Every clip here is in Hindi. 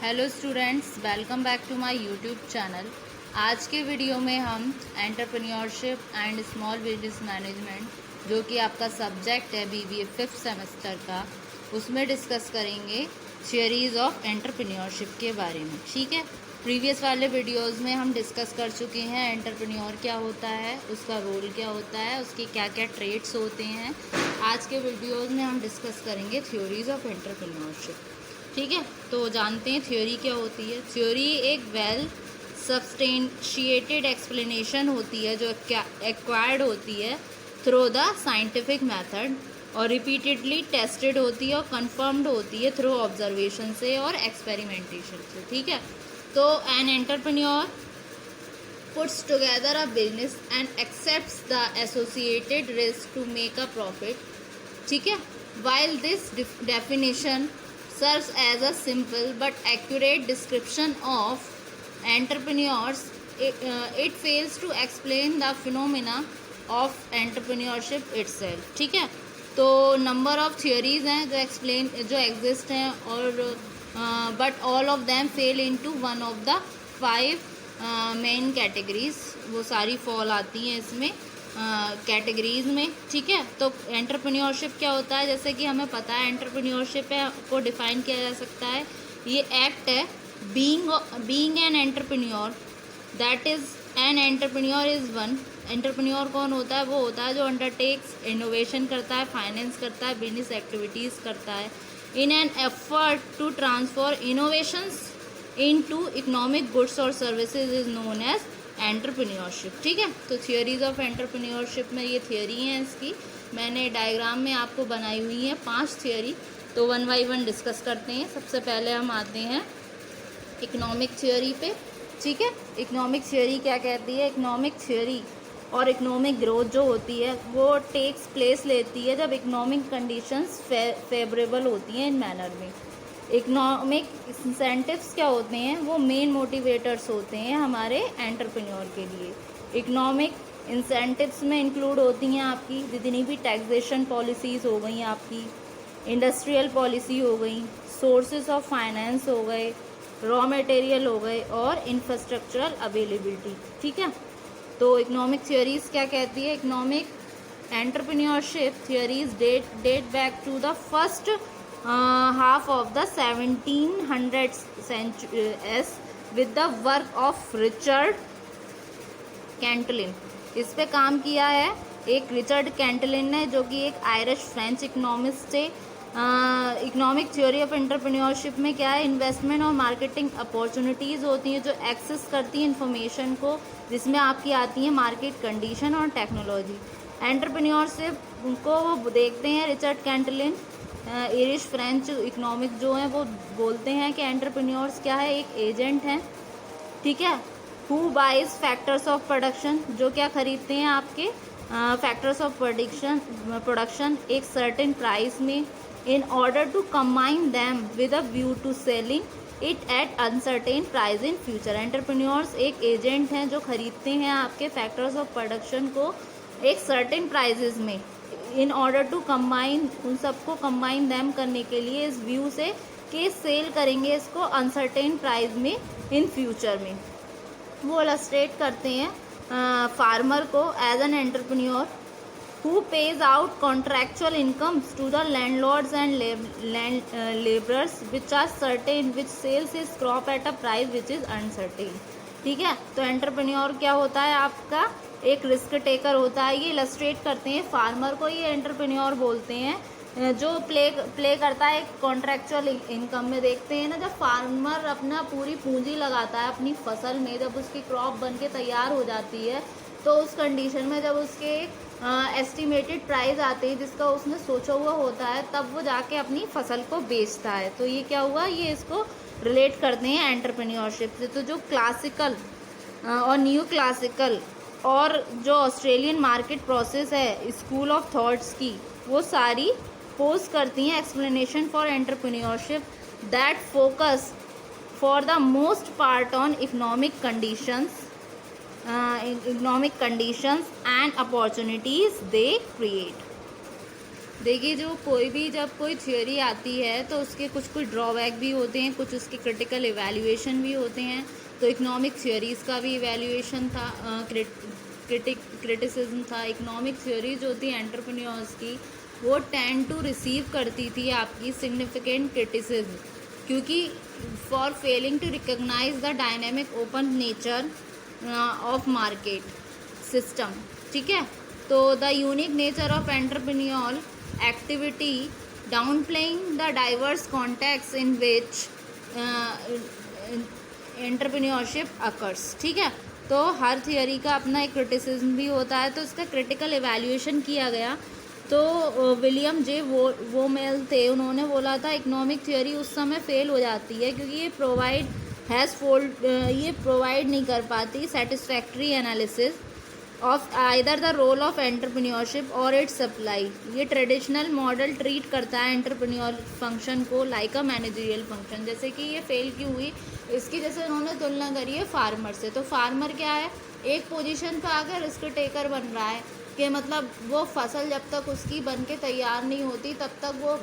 Hello students, welcome back to my YouTube channel. आज के वीडियो में हम entrepreneurship and small business management जो कि आपका सब्जेक्ट है बीबीए 5th सेमेस्टर का, उसमें डिस्कस करेंगे थियरीज ऑफ एंटरप्रेन्योरशिप के बारे में। ठीक है, प्रीवियस वाले वीडियोस में हम डिस्कस कर चुके हैं एंटरप्रेन्योर क्या होता है, उसका रोल क्या होता है, उसके क्या क्या ट्रेड्स होते हैं। आज के वीडियोस में हम डिस्कस करेंगे थ्योरीज ऑफ एंटरप्रेन्योरशिप। ठीक है, तो जानते हैं थ्योरी क्या होती है। थ्योरी एक वेल सब्सटेंशिएटेड एक्सप्लेनेशन होती है जो एक्वायर्ड होती है थ्रू द साइंटिफिक मेथड और रिपीटेडली टेस्टेड होती है और कंफर्म्ड होती है थ्रू ऑब्जर्वेशन से और एक्सपेरिमेंटेशन से। ठीक है, तो an entrepreneur puts together a business and accepts the associated risk to make a profit. ठीक है, while this definition serves as a simple but accurate description of entrepreneurs, it fails to explain the phenomena of entrepreneurship itself. ठीक है, तो नंबर ऑफ थियोरीज हैं जो एग्जिस्ट हैं और but all of them fail into one of the 5 main categories. वो सारी फॉल आती हैं इसमें कैटेगरीज में। ठीक है, तो एंटरप्रेन्योरशिप क्या होता है, जैसे कि हमें पता है एंटरप्रेन्योरशिप को डिफाइन किया जा सकता है। ये एक्ट है being an entrepreneur, that is an entrepreneur is one. Entrepreneur कौन होता है? वो होता है जो अंडरटेक्स इनोवेशन करता है, फाइनेंस करता है, बिजनेस एक्टिविटीज़ करता है in an effort to transfer innovations into economic goods और services is known as entrepreneurship. ठीक है, तो थियोरीज ऑफ एंटरप्रेन्योरशिप में ये थियोरी हैं इसकी, मैंने डायग्राम में आपको बनाई हुई है 5 थियोरी। तो वन बाई वन डिस्कस करते हैं। सबसे पहले हम आते हैं इकोनॉमिक थियोरी पे। ठीक है, इकोनॉमिक थियोरी क्या कहती है? इकोनॉमिक थियोरी और इकोनॉमिक ग्रोथ जो होती है वो टेक्स प्लेस लेती है जब इकोनॉमिक कंडीशंस फेवरेबल होती हैं इन मैनर में। इकोनॉमिक इंसेंटिव्स क्या होते हैं? वो मेन मोटिवेटर्स होते हैं हमारे एंटरप्रेन्योर के लिए। इकोनॉमिक इंसेंटिव्स में इंक्लूड होती हैं आपकी जितनी भी टैक्सेशन पॉलिसीज़ हो गई, आपकी इंडस्ट्रियल पॉलिसी हो गई, सोर्सेज ऑफ फाइनेंस हो गए, रॉ मटेरियल हो गए और इंफ्रास्ट्रक्चरल अवेलेबिलिटी। ठीक है, तो इकोनॉमिक थ्योरीज क्या कहती है? Economic entrepreneurship theories date back to the first half of the 1700s with the work of Richard Cantillon. इस पे काम किया है एक रिचर्ड कैंटलिन ने, जो कि एक आयरिश फ्रेंच इकोनॉमिस्ट थे। इकोनॉमिक थ्योरी ऑफ एंटरप्रेन्योरशिप में क्या है? इन्वेस्टमेंट और मार्केटिंग अपॉर्चुनिटीज़ होती हैं जो एक्सेस करती हैं इन्फॉर्मेशन को, जिसमें आपकी आती है मार्केट कंडीशन और टेक्नोलॉजी। एंटरप्रेन्योरशिप को वो देखते हैं रिचर्ड कैंटलिन, आयरिश फ्रेंच इकोनॉमिक जो हैं वो बोलते हैं कि एंटरप्रेन्योर्स क्या है? एक एजेंट हैं। ठीक है, who buys factors of production, जो क्या खरीदते हैं? आपके फैक्टर्स ऑफ प्रोडक्शन एक सर्टेन प्राइस में in order to combine them with a view to selling it at uncertain price in future. Entrepreneurs एक एजेंट हैं जो खरीदते हैं आपके फैक्टर्स ऑफ प्रोडक्शन को एक सर्टेन प्राइजेज में, इन ऑर्डर टू कंबाइन, उन सबको कंबाइन दैम करने के लिए इस व्यू से कि सेल करेंगे इसको अनसर्टेन प्राइस में इन फ्यूचर में। वो इलस्ट्रेट करते हैं फार्मर को as an entrepreneur who pays out contractual incomes to the landlords and labourers which are certain which sells is crop at a price which is uncertain. ठीक है, तो एंटरप्रेन्योर क्या होता है? आपका एक रिस्क टेकर होता है। ये इलस्ट्रेट करते हैं फार्मर को, ये एंटरप्रेन्योर बोलते हैं, जो प्ले करता है कॉन्ट्रैक्चुअल इनकम में। देखते हैं ना, जब फार्मर अपना पूरी पूंजी लगाता है अपनी फसल में, जब उसकी क्रॉप बन के तैयार हो जाती है तो उस कंडीशन में जब उसके एस्टिमेटेड प्राइस आते हैं जिसका उसने सोचा हुआ होता है, तब वो जाके अपनी फसल को बेचता है। तो ये क्या हुआ? ये इसको रिलेट करते हैं एंटरप्रेन्योरशिप से। तो जो क्लासिकल और न्यू क्लासिकल और जो ऑस्ट्रेलियन मार्केट प्रोसेस है स्कूल ऑफ थॉट्स की, वो सारी पोज करती हैं explanation for entrepreneurship that focus for the most part on economic conditions and opportunities they create. देखिए, जो कोई भी जब कोई थ्योरी आती है तो उसके कुछ कुछ ड्रॉबैक भी होते हैं, कुछ उसके क्रिटिकल इवैल्यूएशन भी होते हैं। तो इकोनॉमिक थ्योरीज़ का भी इवैल्यूएशन था, क्रिटिसिज्म था। इकोनॉमिक थ्योरीज होती है एंटरप्रेन्योर्स की, वो टेंड टू रिसीव करती थी आपकी सिग्निफिकेंट क्रिटिसिज्म, क्योंकि for failing to recognise the dynamic open nature of market system. ठीक है, तो the unique nature of entrepreneur activity downplaying the diverse contexts in which entrepreneurship occurs. ठीक है, तो हर थियोरी का अपना एक क्रिटिसिज्म भी होता है, तो इसका क्रिटिकल इवैल्यूएशन किया गया। तो विलियम जे वोमेल थे, उन्होंने बोला था इकोनॉमिक थ्योरी उस समय फेल हो जाती है क्योंकि ये प्रोवाइड नहीं कर पाती satisfactory analysis of either the role of entrepreneurship और इट्स सप्लाई। ये ट्रेडिशनल मॉडल ट्रीट करता है एंटरप्रेन्योर फंक्शन को लाइक अ मैनेजरियल फंक्शन। जैसे कि ये फेल क्यों हुई, इसकी जैसे उन्होंने तुलना करी है फार्मर से। तो फार्मर क्या है, एक पोजीशन पे आकर रिस्क टेकर बन रहा है कि मतलब वो फसल जब तक उसकी बन के तैयार नहीं होती तब तक वो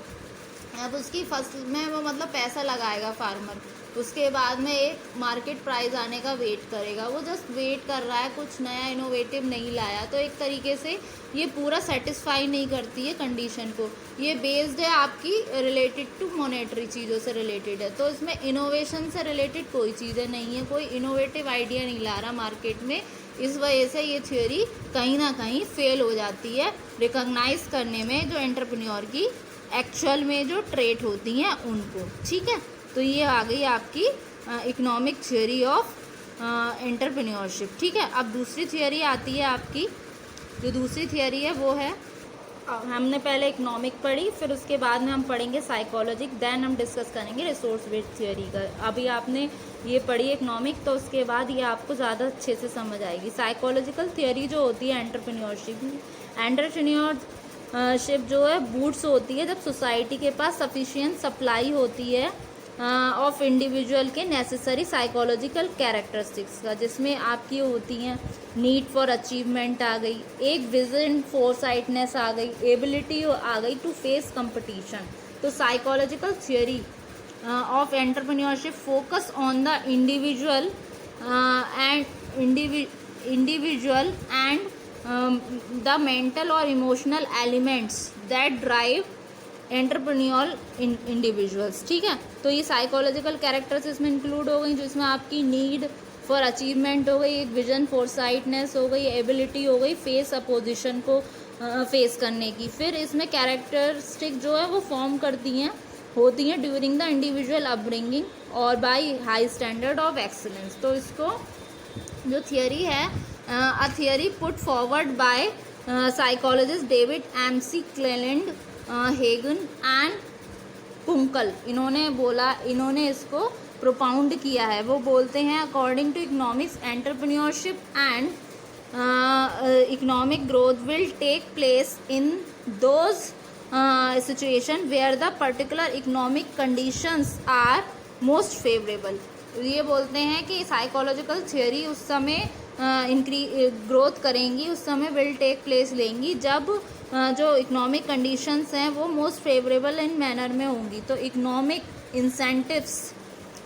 अब उसकी फसल में वो मतलब पैसा लगाएगा फार्मर, उसके बाद में एक मार्केट प्राइस आने का वेट करेगा। वो जस्ट वेट कर रहा है, कुछ नया इनोवेटिव नहीं लाया। तो एक तरीके से ये पूरा सेटिस्फाई नहीं करती है कंडीशन को। ये बेस्ड है आपकी रिलेटेड टू मॉनेटरी चीज़ों से रिलेटेड है, तो इसमें इनोवेशन से रिलेटेड कोई चीज़ें नहीं है, कोई इनोवेटिव आइडिया नहीं ला रहा मार्केट में। इस वजह से ये थ्योरी कहीं ना कहीं फेल हो जाती है रिकॉग्नाइज करने में जो एंटरप्रेन्योर की एक्चुअल में जो ट्रेट होती हैं उनको। ठीक है, तो ये आ गई आपकी इकोनॉमिक थ्योरी ऑफ एंटरप्रेन्योरशिप। ठीक है, अब दूसरी थ्योरी आती है आपकी, जो दूसरी थ्योरी है वो है, हमने पहले इकोनॉमिक पढ़ी, फिर उसके बाद में हम पढ़ेंगे साइकोलॉजिक, देन हम डिस्कस करेंगे रिसोर्स बेस्ड थ्योरी का। अभी आपने ये पढ़ी इकोनॉमिक, तो उसके बाद ये आपको ज़्यादा अच्छे से समझ आएगी। साइकोलॉजिकल थ्योरी जो होती है एंटरप्रेन्योरशिप जो है बूट्स होती है जब सोसाइटी के पास सफिशिएंट सप्लाई होती है ऑफ इंडिविजुअल के नेसेसरी साइकोलॉजिकल कैरेक्टरिस्टिक्स का, जिसमें आपकी होती हैं नीड फॉर अचीवमेंट आ गई, एक विजन फोरसाइटनेस आ गई, एबिलिटी आ गई टू फेस कंपटीशन। तो psychological theory of entrepreneurship focus on the individual and the mental और emotional elements that drive entrepreneur individuals. ठीक है, तो ये साइकोलॉजिकल कैरेक्टर्स इसमें इंक्लूड हो गई, जो इसमें आपकी नीड फॉर अचीवमेंट हो गई, एक विजन फोरसाइटनेस हो गई, एबिलिटी हो गई फेस अपोजिशन को फेस करने की। फिर इसमें कैरेक्टरिस्टिक जो है वो फॉर्म होती हैं ड्यूरिंग द इंडिविजुअल अपब्रिंगिंग और by high standard of excellence. तो इसको जो थियरी है a theory put forward by psychologist David McClelland, Hagen and Kunkel, इन्होंने इसको प्रोपाउंड किया है। वो बोलते हैं according to economics entrepreneurship and economic growth will take place in those situation where the particular economic conditions are most favourable. ये बोलते हैं कि साइकोलॉजिकल थियोरी उस समय ग्रोथ करेंगी, उस समय विल टेक प्लेस लेंगी जब जो इकोनॉमिक कंडीशंस हैं वो मोस्ट फेवरेबल इन मैनर में होंगी। तो economic incentives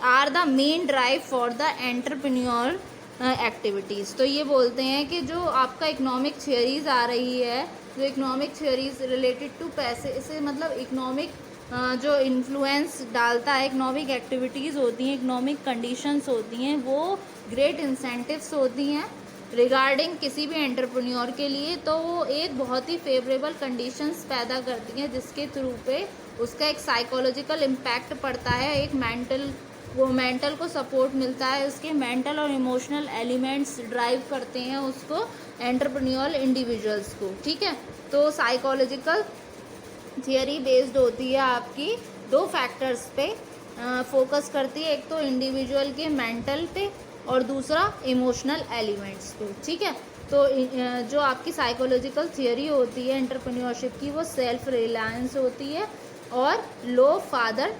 are the main drive for the entrepreneur activities. तो ये बोलते हैं कि जो आपका इकोनॉमिक थियोरीज आ रही है, जो इकोनॉमिक थियोरीज रिलेटेड टू पैसे, इसे मतलब इकोनॉमिक जो इन्फ्लुएंस डालता है, इकोनॉमिक एक्टिविटीज़ होती हैं, इकोनॉमिक कंडीशंस होती हैं, वो ग्रेट इंसेंटिव्स होती हैं रिगार्डिंग किसी भी एंटरप्रेन्योर के लिए। तो वो एक बहुत ही फेवरेबल कंडीशंस पैदा करती हैं जिसके थ्रू पे उसका एक साइकोलॉजिकल इम्पैक्ट पड़ता है, एक मेंटल को सपोर्ट मिलता है, उसके मेंटल और इमोशनल एलिमेंट्स ड्राइव करते हैं उसको एंटरप्रेन्योर इंडिविजुअल्स को। ठीक है, तो साइकोलॉजिकल थियरी बेस्ड होती है आपकी दो फैक्टर्स पे फोकस करती है, एक तो इंडिविजुअल के मेंटल पे और दूसरा इमोशनल एलिमेंट्स पे। ठीक है, तो जो आपकी साइकोलॉजिकल थियरी होती है एंटरप्रेन्योरशिप की, वो सेल्फ रिलायंस होती है और लो फादर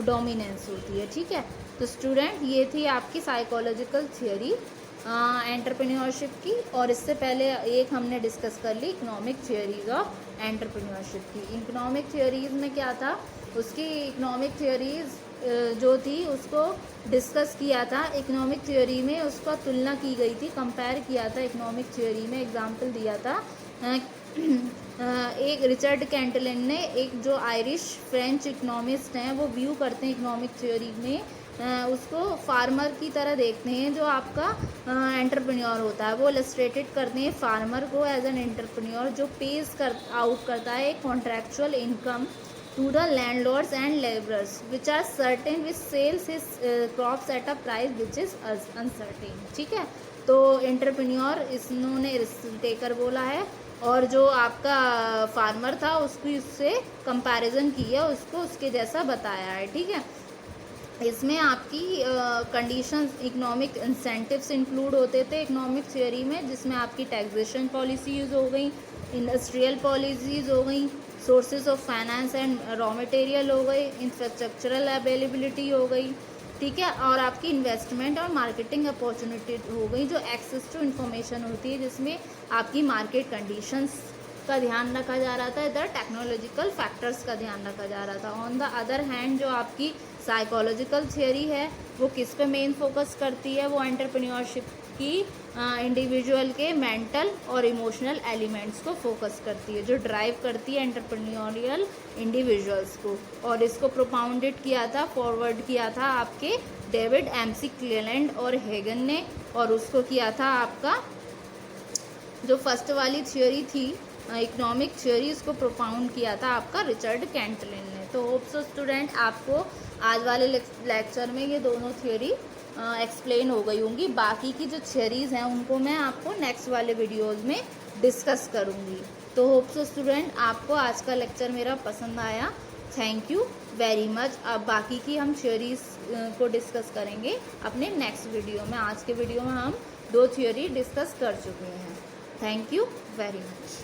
डोमिनेंस होती है। ठीक है, तो स्टूडेंट ये थी आपकी साइकोलॉजिकल थियरी एंटरप्रेन्योरशिप की, और इससे पहले एक हमने डिस्कस कर ली इकोनॉमिक थियोरीज ऑफ एंटरप्रेन्योरशिप की। इकोनॉमिक थियोरीज में क्या था, उसकी इकोनॉमिक थियोरीज जो थी उसको डिस्कस किया था। इकोनॉमिक थियोरी में उसका तुलना की गई थी, कंपेयर किया था। इकोनॉमिक थियोरी में एग्जांपल दिया था एक रिचर्ड कैंटलन ने, एक जो आयरिश फ्रेंच इकोनॉमिस्ट हैं, वो व्यू करते हैं इकोनॉमिक थ्योरी में उसको फार्मर की तरह देखते हैं जो आपका एंटरप्रेन्योर होता है। वो इलस्ट्रेटेड करते हैं फार्मर को एज एन एंटरप्रेन्योर जो पेज आउट करता है contractual income to the landlords and labourers which are certain which sells his crops at a price which is uncertain. ठीक है, तो एंटरप्रेन्योर इन्होंने रिस्क टेकर बोला है, और जो आपका फार्मर था उसको इससे कंपैरिजन किया, उसको उसके जैसा बताया है। ठीक है, इसमें आपकी कंडीशंस इकोनॉमिक इंसेंटिव्स इंक्लूड होते थे इकोनॉमिक थियोरी में, जिसमें आपकी टैक्सेशन पॉलिसीज हो गई, इंडस्ट्रियल पॉलिसीज हो गई, sources of finance and raw material हो गई, इंफ्रास्ट्रक्चरल अवेलेबिलिटी हो गई। ठीक है, और आपकी इन्वेस्टमेंट और मार्केटिंग अपॉर्चुनिटी हो गई, जो एक्सेस टू इन्फॉर्मेशन होती है जिसमें आपकी मार्केट कंडीशंस का ध्यान रखा जा रहा था, इधर टेक्नोलॉजिकल फैक्टर्स का ध्यान रखा जा रहा था। ऑन द अदर हैंड जो आपकी साइकोलॉजिकल थियोरी है वो किस पे मेन फोकस करती है, वो एंटरप्रेन्योरशिप की इंडिविजुअल के मेंटल और इमोशनल एलिमेंट्स को फोकस करती है, जो ड्राइव करती है एंटरप्रेन्योरियल इंडिविजुअल्स को। और इसको प्रोपाउंडेड किया था, फॉरवर्ड किया था आपके डेविड एमसी क्लेलैंड और हेगन ने, और उसको किया था आपका जो फर्स्ट वाली थियोरी थी इकोनॉमिक थियोरी, इसको प्रोपाउंड किया था आपका रिचर्ड कैंटलन ने। तो होप सो स्टूडेंट आपको आज वाले लेक्चर में ये दोनों थियोरी एक्सप्लेन हो गई होंगी। बाकी की जो थियोरीज हैं उनको मैं आपको नेक्स्ट वाले वीडियोज़ में डिस्कस करूँगी। तो होप सो स्टूडेंट आपको आज का लेक्चर मेरा पसंद आया। Thank you very much. अब बाकी की हम थियोरीज को डिस्कस करेंगे अपने नेक्स्ट वीडियो में। आज के वीडियो में हम 2 थियोरी डिस्कस कर चुके हैं। Thank you very much.